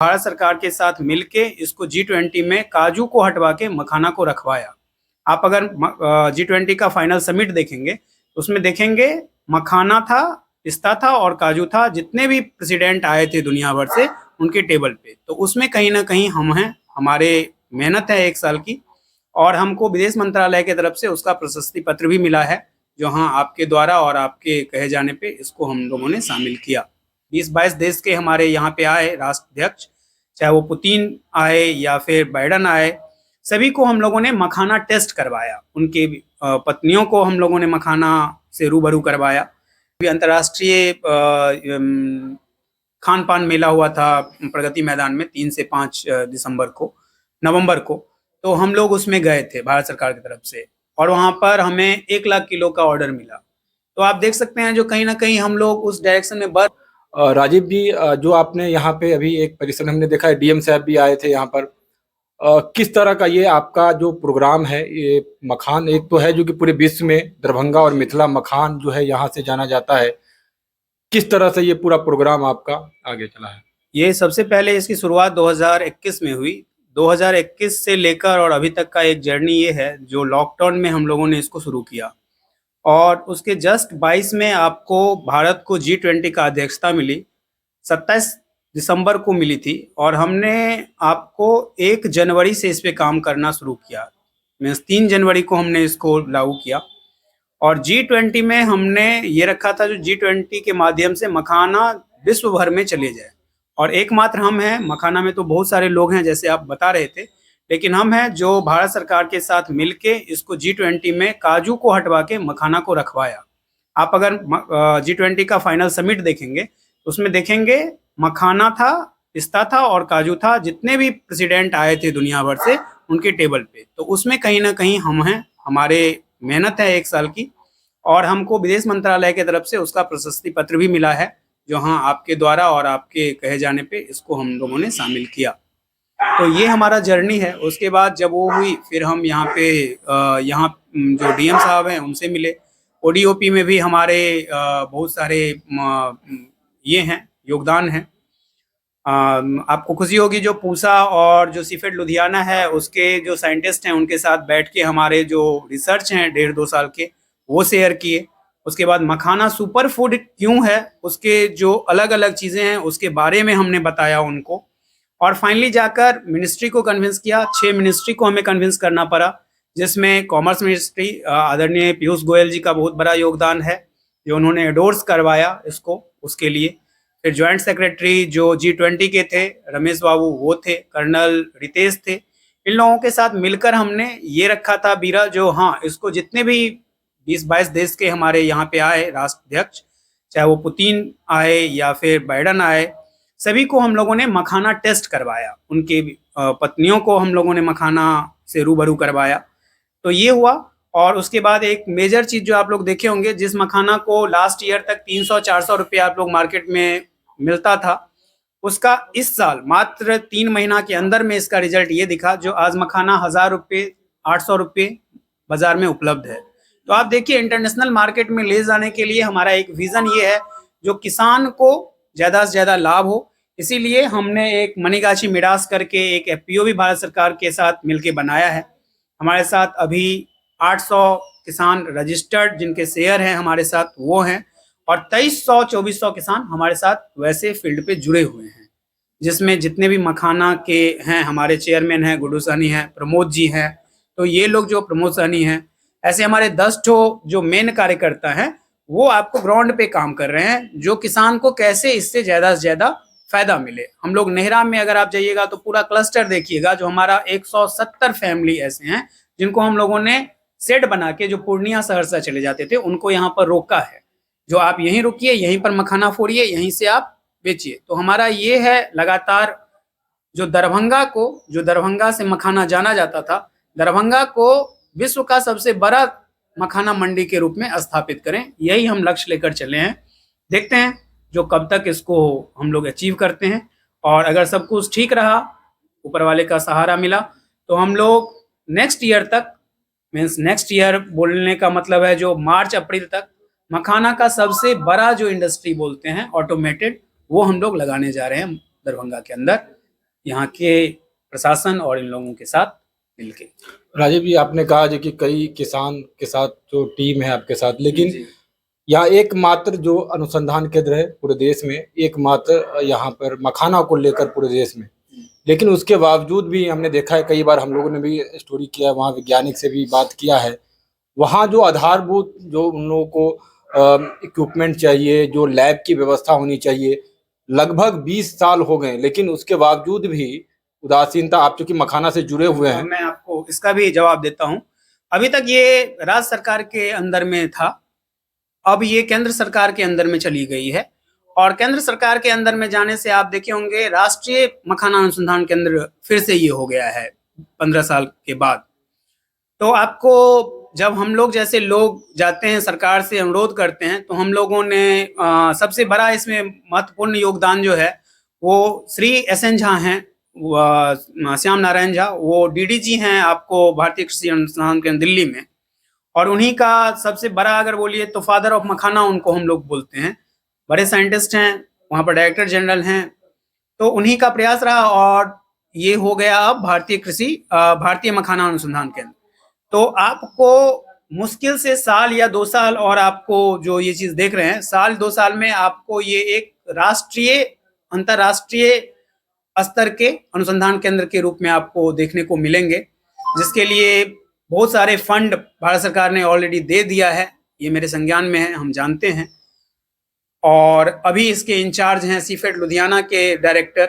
भारत सरकार के साथ मिलके इसको G20 में काजू को हटवा के मखाना को रखवाया। आप अगर G20 का फाइनल समिट देखेंगे तो उसमें देखेंगे मखाना था, पिस्ता था और काजू था। जितने भी प्रेसिडेंट आए थे दुनिया भर से उनके टेबल पे, तो उसमें कहीं ना कहीं हम हैं, हमारे मेहनत है 1 साल की, और हमको विदेश मंत्रालय की तरफ से उसका प्रशस्ति पत्र भी मिला है, जो हाँ आपके द्वारा और आपके कहे जाने पे इसको हम लोगों ने शामिल किया। 20-22 देश के हमारे यहाँ पे आए राष्ट्राध्यक्ष, चाहे वो पुतिन आए या फिर बाइडन आए, सभी को हम लोगों ने मखाना टेस्ट करवाया। उनके पत्नियों को हम लोगों ने मखाना से रूबरू करवाया। अंतर्राष्ट्रीय खान पान मेला हुआ था प्रगति मैदान में 3 से 5 नवंबर को, तो हम लोग उसमें गए थे भारत सरकार की तरफ से, और वहाँ पर हमें 1 लाख किलो का ऑर्डर मिला। तो आप देख सकते हैं जो कहीं ना कहीं हम लोग उस डायरेक्शन में बढ़। राजीव जी, जो आपने यहाँ पे अभी एक परिसर हमने देखा है, डीएम साहब भी आए थे यहाँ पर। किस तरह का ये आपका जो प्रोग्राम है, ये मखान एक तो है जो कि पूरे विश्व में दरभंगा और मिथिला मखान जो है यहाँ से जाना जाता है, किस तरह से ये पूरा प्रोग्राम आपका आगे चला है? ये सबसे पहले इसकी शुरुआत 2021 में हुई। 2021 से लेकर और अभी तक का एक जर्नी ये है, जो लॉकडाउन में हम लोगों ने इसको शुरू किया, और उसके जस्ट 22 में आपको भारत को G20 का अध्यक्षता मिली, 27 दिसंबर को मिली थी, और हमने आपको 1 जनवरी से इस पे काम करना शुरू किया। मीन्स 3 जनवरी को हमने इसको लागू किया, और G20 में हमने ये रखा था जो G20 के माध्यम से मखाना विश्व भर में चले जाए, और एकमात्र हम हैं। मखाना में तो बहुत सारे लोग हैं जैसे आप बता रहे थे, लेकिन हम हैं जो भारत सरकार के साथ मिलके इसको G20 में काजू को हटवा के मखाना को रखवाया। आप अगर G20 का फाइनल समिट देखेंगे तो उसमें देखेंगे मखाना था, पिस्ता था और काजू था। जितने भी प्रेसिडेंट आए थे दुनिया भर से उनके टेबल पे, तो उसमें कहीं ना कहीं हम हैं, हमारे मेहनत है 1 साल की, और हमको विदेश मंत्रालय की तरफ से उसका प्रशस्ति पत्र भी मिला है, जो हाँ आपके द्वारा और आपके कहे जाने पे इसको हम लोगों ने शामिल किया। तो ये हमारा जर्नी है। उसके बाद जब वो हुई, फिर हम यहाँ पे जो डीएम साहब हैं उनसे मिले। ओडीओपी में भी हमारे बहुत सारे ये हैं, योगदान है। आपको खुशी होगी, जो पूसा और जो सीफेड लुधियाना है उसके जो साइंटिस्ट हैं उनके साथ बैठ के हमारे जो रिसर्च हैं 1.5-2 साल के, वो शेयर किए। उसके बाद मखाना सुपर फूड क्यों है, उसके जो अलग अलग चीज़ें हैं उसके बारे में हमने बताया उनको, और फाइनली जाकर मिनिस्ट्री को कन्विंस किया। 6 मिनिस्ट्री को हमें कन्विंस करना पड़ा, जिसमें कॉमर्स मिनिस्ट्री आदरणीय पीयूष गोयल जी का बहुत बड़ा योगदान है, जो उन्होंने एंडोर्स करवाया इसको, उसके लिए। फिर ज्वाइंट सेक्रेटरी जो G20 के थे रमेश बाबू, वो थे, कर्नल रितेश थे। इन लोगों के साथ मिलकर हमने ये रखा था बीरा, जो हाँ इसको जितने भी 20-22 देश के हमारे यहाँ पे आए राष्ट्राध्यक्ष, चाहे वो पुतिन आए या फिर बाइडन आए, सभी को हम लोगों ने मखाना टेस्ट करवाया। उनके पत्नियों को हम लोगों ने मखाना से रूबरू करवाया। तो ये हुआ, और उसके बाद एक मेजर चीज जो आप लोग देखे होंगे, जिस मखाना को लास्ट ईयर तक 300-400 रुपये आप लोग मार्केट में मिलता था, उसका इस साल मात्र 3 महीना के अंदर में इसका रिजल्ट ये दिखा, जो आज मखाना 1000 रुपये, 800 रुपये बाजार में उपलब्ध है। तो आप देखिए, इंटरनेशनल मार्केट में ले जाने के लिए हमारा एक विजन ये है, जो किसान को ज़्यादा से ज़्यादा लाभ हो। इसीलिए हमने एक मनीगाछी मिडास करके एक एफपीओ भी भारत सरकार के साथ मिलके बनाया है। हमारे साथ अभी 800 किसान रजिस्टर्ड जिनके शेयर हैं हमारे साथ, वो हैं, और 2300-2400 किसान हमारे साथ वैसे फील्ड पे जुड़े हुए हैं, जिसमें जितने भी मखाना के हैं, हमारे चेयरमैन हैं गुड्डू सहनी हैं, प्रमोद जी हैं। तो ये लोग जो प्रमोद सहनी हैं, ऐसे हमारे 10 जो मेन कार्यकर्ता हैं, वो आपको ग्राउंड पे काम कर रहे हैं, जो किसान को कैसे इससे ज़्यादा से ज़्यादा फायदा मिले। हम लोग नेहरा में अगर आप जाइएगा तो पूरा क्लस्टर देखिएगा, जो हमारा 170 फैमिली ऐसे हैं जिनको हम लोगों ने सेट बना के, जो पूर्णिया सहरसा चले जाते थे, उनको यहाँ पर रोका है, जो आप यहीं रुकिए, यहीं पर मखाना फोड़िए, यहीं से आप बेचिए। तो हमारा ये है लगातार, जो दरभंगा से मखाना जाना जाता था, दरभंगा को विश्व का सबसे बड़ा मखाना मंडी के रूप में स्थापित करें, यही हम लक्ष्य लेकर चले हैं। देखते हैं जो कब तक इसको हम लोग अचीव करते हैं, और अगर सब कुछ ठीक रहा, ऊपर वाले का सहारा मिला, तो हम लोग नेक्स्ट ईयर तक, मीन्स नेक्स्ट ईयर बोलने का मतलब है जो मार्च अप्रैल तक, मखाना का सबसे बड़ा जो इंडस्ट्री बोलते हैं ऑटोमेटेड, वो हम लोग लगाने जा रहे हैं दरभंगा के अंदर, यहाँ के प्रशासन और इन लोगों के साथ मिलके। राजीव जी, आपने कहा जो कि कई किसान के साथ जो टीम है आपके साथ, लेकिन जी। यहाँ एकमात्र जो अनुसंधान केंद्र है पूरे देश में, एकमात्र यहाँ पर मखाना को लेकर पूरे देश में, लेकिन उसके बावजूद भी हमने देखा है, कई बार हम लोगों ने भी स्टोरी किया, वहाँ वैज्ञानिक से भी बात किया है, वहाँ जो आधारभूत जो उन लोगों को इक्विपमेंट चाहिए, जो लैब की व्यवस्था होनी चाहिए, लगभग 20 साल हो गए, लेकिन उसके बावजूद भी उदासीनता। आप चूंकि मखाना से जुड़े हुए हैं, मैं आपको इसका भी जवाब देता हूँ। अभी तक ये राज्य सरकार के अंदर में था, अब ये केंद्र सरकार के अंदर में चली गई है, और केंद्र सरकार के अंदर में जाने से आप देखे होंगे राष्ट्रीय मखाना अनुसंधान केंद्र फिर से ये हो गया है 15 साल के बाद। तो आपको जब हम लोग जैसे लोग जाते हैं सरकार से अनुरोध करते हैं, तो हम लोगों ने सबसे बड़ा इसमें महत्वपूर्ण योगदान जो है वो श्री SN झा हैं, श्याम नारायण झा, वो DDG हैं आपको भारतीय कृषि अनुसंधान केंद्र दिल्ली में, और उन्हीं का सबसे बड़ा अगर बोलिए तो फादर ऑफ मखाना उनको हम लोग बोलते हैं। बड़े साइंटिस्ट हैं, वहाँ पर डायरेक्टर जनरल हैं, तो उन्हीं का प्रयास रहा और ये हो गया अब भारतीय मखाना अनुसंधान केंद्र। तो आपको मुश्किल से साल या 2 साल, और आपको जो ये चीज देख रहे हैं, साल 2 साल में आपको ये एक राष्ट्रीय अंतर्राष्ट्रीय स्तर के अनुसंधान केंद्र के रूप में आपको देखने को मिलेंगे, जिसके लिए बहुत सारे फंड भारत सरकार ने ऑलरेडी दे दिया है, ये मेरे संज्ञान में है, हम जानते हैं। और अभी इसके इंचार्ज हैं सीफेड लुधियाना के डायरेक्टर,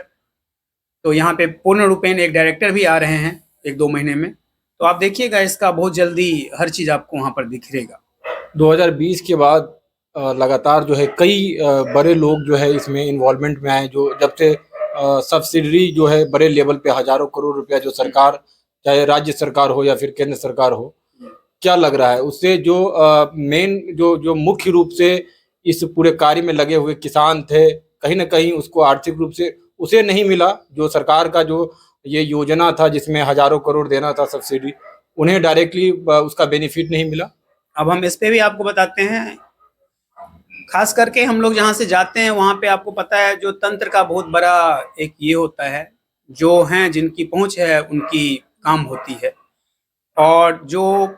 तो यहाँ पे पूर्ण रूपेण एक डायरेक्टर भी आ रहे हैं 1-2 महीने में, तो आप देखिएगा इसका बहुत जल्दी हर चीज आपको वहाँ पर दिखेगा। 2020 के बाद लगातार जो है कई बड़े लोग जो है इसमें इन्वॉल्वमेंट में आए, जो जब से सब्सिडी जो है बड़े लेवल पे हजारों करोड़ रुपया जो सरकार, चाहे राज्य सरकार हो या फिर केंद्र सरकार हो, क्या लग रहा है उससे जो मेन जो मुख्य रूप से इस पूरे कार्य में लगे हुए किसान थे, कहीं ना कहीं उसको आर्थिक रूप से उसे नहीं मिला, जो सरकार का जो ये योजना था जिसमें हजारों करोड़ देना था सब्सिडी, उन्हें डायरेक्टली उसका बेनिफिट नहीं मिला। अब हम इस पे भी आपको बताते हैं, खास करके हम लोग जहाँ से जाते हैं वहाँ पे आपको पता है जो तंत्र का बहुत बड़ा एक ये होता है, जो हैं जिनकी पहुँच है उनकी काम होती है, और जो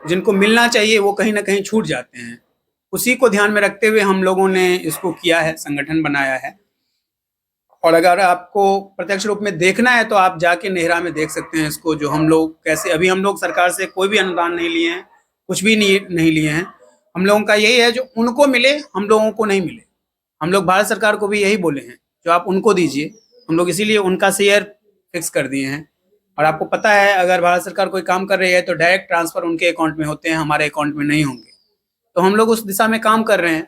जिनको मिलना चाहिए वो कहीं ना कहीं छूट जाते हैं। उसी को ध्यान में रखते हुए हम लोगों ने इसको किया है, संगठन बनाया है। और अगर आपको प्रत्यक्ष रूप में देखना है तो आप जाके नेहरा में देख सकते हैं इसको, जो हम लोग कैसे, अभी हम लोग सरकार से कोई भी अनुदान नहीं लिए हैं, कुछ भी नहीं लिए हैं। हम लोगों का यही है जो उनको मिले हम लोगों को नहीं मिले। हम लोग भारत सरकार को भी यही बोले हैं जो आप उनको दीजिए, हम लोग इसीलिए उनका शेयर फिक्स कर दिए हैं। और आपको पता है अगर भारत सरकार कोई काम कर रही है तो डायरेक्ट ट्रांसफर उनके अकाउंट में होते हैं, हमारे अकाउंट में नहीं होंगे। तो हम लोग उस दिशा में काम कर रहे हैं,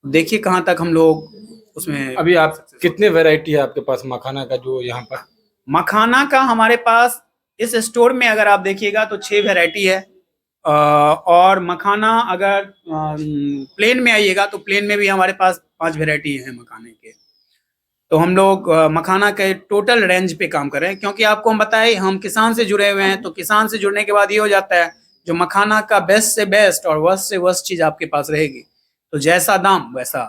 देखिए कहाँ तक हम लोग उसमें। अभी आप कितने वैरायटी है आपके पास मखाना का, जो यहाँ पर मखाना का हमारे पास इस स्टोर में अगर आप देखिएगा तो 6 वैरायटी है, और मखाना अगर प्लेन में आइएगा तो प्लेन में भी हमारे पास 5 वैरायटी है मखाने के। तो हम लोग मखाना के टोटल रेंज पे काम कर रहे हैं, क्योंकि आपको हम बताएं हम किसान से जुड़े हुए हैं, तो किसान से जुड़ने के बाद ये हो जाता है जो मखाना का बेस्ट से बेस्ट और वर्स्ट से वर्स्ट चीज आपके पास रहेगी, तो जैसा दाम वैसा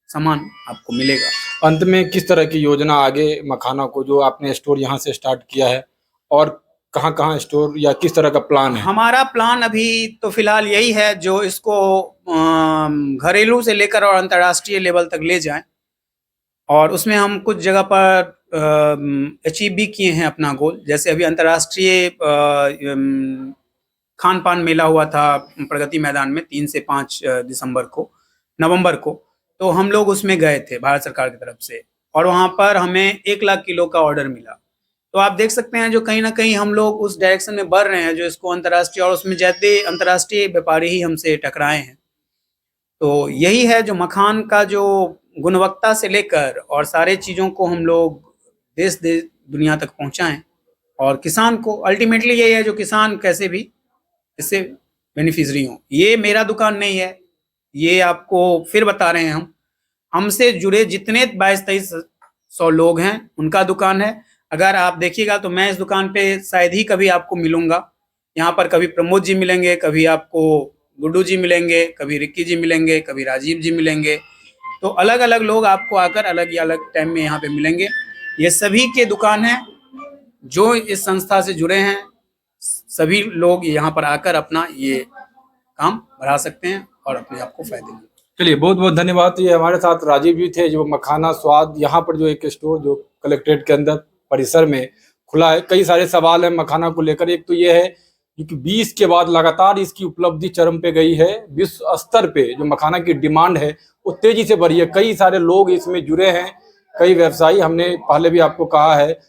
सामान आपको मिलेगा। अंत में किस तरह की योजना आगे मखाना को, जो आपने स्टोर यहाँ से स्टार्ट किया है, और कहाँ कहाँ स्टोर या किस तरह का प्लान है? हमारा प्लान अभी तो फिलहाल यही है जो इसको घरेलू से लेकर और अंतर्राष्ट्रीय लेवल तक ले जाएं, और उसमें हम कुछ जगह पर अचीव भी किए हैं अपना गोल। जैसे अभी अंतर्राष्ट्रीय खान पान मेला हुआ था प्रगति मैदान में 3 से 5 नवंबर को, तो हम लोग उसमें गए थे भारत सरकार की तरफ से, और वहाँ पर हमें 1 लाख किलो का ऑर्डर मिला। तो आप देख सकते हैं जो कहीं ना कहीं हम लोग उस डायरेक्शन में बढ़ रहे हैं जो इसको अंतर्राष्ट्रीय, और उसमें जाते अंतर्राष्ट्रीय व्यापारी ही हमसे टकराए हैं। तो यही है जो मखान का जो गुणवत्ता से लेकर और सारे चीज़ों को हम लोग देश दुनिया तक पहुँचाएं, और किसान को अल्टीमेटली यही है जो किसान कैसे भी इससे बेनिफिशरी हो। ये मेरा दुकान नहीं है, ये आपको फिर बता रहे हैं, हमसे जुड़े जितने 22-23 लोग हैं उनका दुकान है। अगर आप देखिएगा तो मैं इस दुकान पे शायद ही कभी आपको मिलूंगा। यहाँ पर कभी प्रमोद जी मिलेंगे, कभी आपको गुड्डू जी मिलेंगे, कभी रिक्की जी मिलेंगे, कभी राजीव जी मिलेंगे। तो अलग अलग लोग आपको आकर अलग या अलग टाइम में यहाँ पे मिलेंगे। ये सभी के दुकान है। जो इस संस्था से जुड़े हैं सभी लोग यहाँ पर आकर अपना ये काम बढ़ा सकते हैं और अपने आप को फायदे में। चलिए बहुत बहुत धन्यवाद। ये हमारे साथ राजीव जी थे, जो मखाना स्वाद यहाँ पर जो एक स्टोर जो कलेक्ट्रेट के अंदर परिसर में खुला है। कई सारे सवाल हैं मखाना को लेकर। एक तो ये है कि 20 के बाद लगातार इसकी उपलब्धि चरम पे गई है। विश्व स्तर पे जो मखाना की डिमांड है वो तेजी से बढ़ी है। कई सारे लोग इसमें जुड़े हैं, कई व्यवसायी, हमने पहले भी आपको कहा है